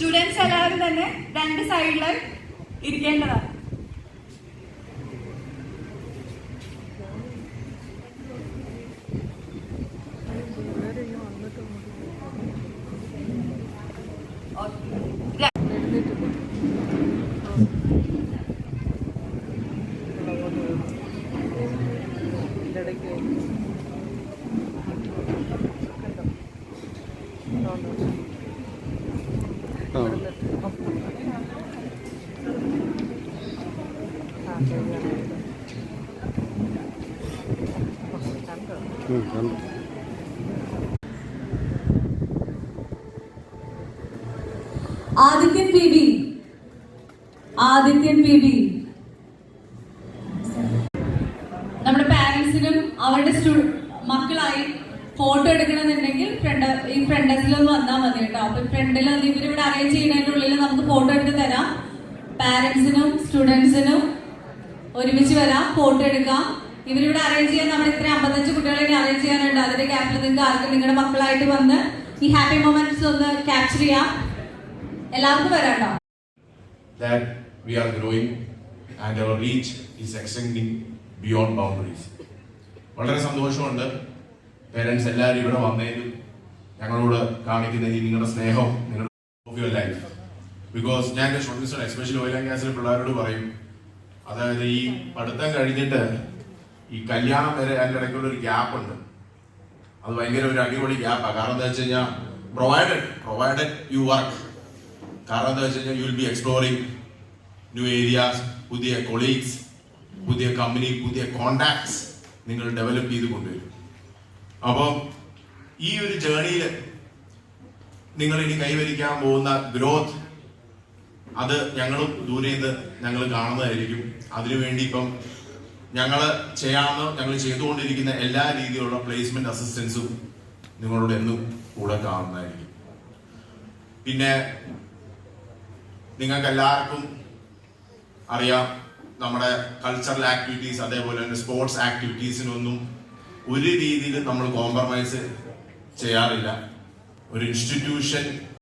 Students എല്ലാവരും തന്നെ രണ്ട് സൈഡിൽ ഇരിക്കേണ്ടതാണ്. ആദിത്യൻ പി ബി നമ്മുടെ പാരന്റ്സിനും അവരുടെ മക്കളായി ഫോട്ടോ എടുക്കണമെന്നുണ്ടെങ്കിൽ ഈ ഫ്രണ്ട് ഡെസ്കിലൊന്ന് വന്നാൽ മതി കേട്ടോ. അപ്പൊ ഫ്രണ്ടിൽ ഇവരിവിടെ അറേഞ്ച് ചെയ്യുന്നതിന്റെ ഉള്ളിൽ നമുക്ക് ഫോട്ടോ എടുത്ത് തരാം. പാരന്റ്സിനും സ്റ്റുഡൻസിനും ഒരുമിച്ച് വരാം, ഫോട്ടോ എടുക്കാം. ഇവരിവിടെ അറേഞ്ച് ചെയ്യാൻ നമ്മുടെ ഇത്ര 55 കുട്ടികളെ അറേഞ്ച് ചെയ്യാനുണ്ട്. അതിന്റെ ക്യാപ്പിൽ നിങ്ങൾക്ക് ആർക്കും നിങ്ങളുടെ മക്കളായിട്ട് വന്ന് ഈ ഹാപ്പി മൊമെന്റ്സ് ഒന്ന് ക്യാപ്ചർ ചെയ്യാം. എല്ലാവർക്കും വരാട്ടോ. That we are growing and our reach is extending beyond boundaries. വളരെ സന്തോഷമുണ്ട് പേരൻസ് എല്ലാവരും ഇവിടെ വന്നതിലും ഞങ്ങളോട് കാണിക്കുന്ന ഈ നിങ്ങളുടെ സ്നേഹം, നിങ്ങളുടെ ഓഫ് യുവർ ലൈഫ്. ബിക്കോസ് ഞാൻ എൻ്റെ സ്റ്റുഡൻസിനോട് എസ്പെഷ്യലി ഓയിൽ ആൻഡ് ഗ്യാസിലെ പിള്ളേരോട് പറയും, അതായത് ഈ പഠിത്തം കഴിഞ്ഞിട്ട് ഈ കല്യാണം വരെ അതിൻ്റെ ഇടയ്ക്കുള്ള ഒരു ഗ്യാപ്പ് ഉണ്ട്. അത് ഭയങ്കര ഒരു അടിപൊളി ഗ്യാപ്പാണ്. കാരണം എന്താ വെച്ച് കഴിഞ്ഞാൽ പ്രൊവൈഡഡ് യു വർക്ക്. കാരണം എന്താ വെച്ച് കഴിഞ്ഞാൽ you will be exploring new areas, പുതിയ കൊളീഗ്സ്, പുതിയ കമ്പനി, പുതിയ കോണ്ടാക്ട്സ് നിങ്ങൾ ഡെവലപ്പ് ചെയ്ത് കൊണ്ടുവരും. അപ്പോൾ ഈ ഒരു ജേണിയിൽ നിങ്ങൾ ഇനി കൈവരിക്കാൻ പോകുന്ന ഗ്രോത്ത് അത് ഞങ്ങളും ദൂരെ നിന്ന് ഞങ്ങൾ കാണുന്നതായിരിക്കും. അതിനുവേണ്ടി ഇപ്പം ഞങ്ങൾ ചെയ്തുകൊണ്ടിരിക്കുന്ന എല്ലാ രീതിയിലുള്ള പ്ലേസ്മെന്റ് അസിസ്റ്റൻസും നിങ്ങളോട് എന്നും കൂടെ കാണുന്നതായിരിക്കും. പിന്നെ നിങ്ങൾക്ക് എല്ലാവർക്കും അറിയാം, നമ്മുടെ കൾച്ചറൽ ആക്ടിവിറ്റീസ് അതേപോലെ തന്നെ സ്പോർട്സ് ആക്ടിവിറ്റീസിനൊന്നും ഒരു രീതിയിൽ നമ്മൾ കോംപ്രമൈസ് ചെയ്യാറില്ല. ഒരു ഇൻസ്റ്റിറ്റ്യൂഷൻ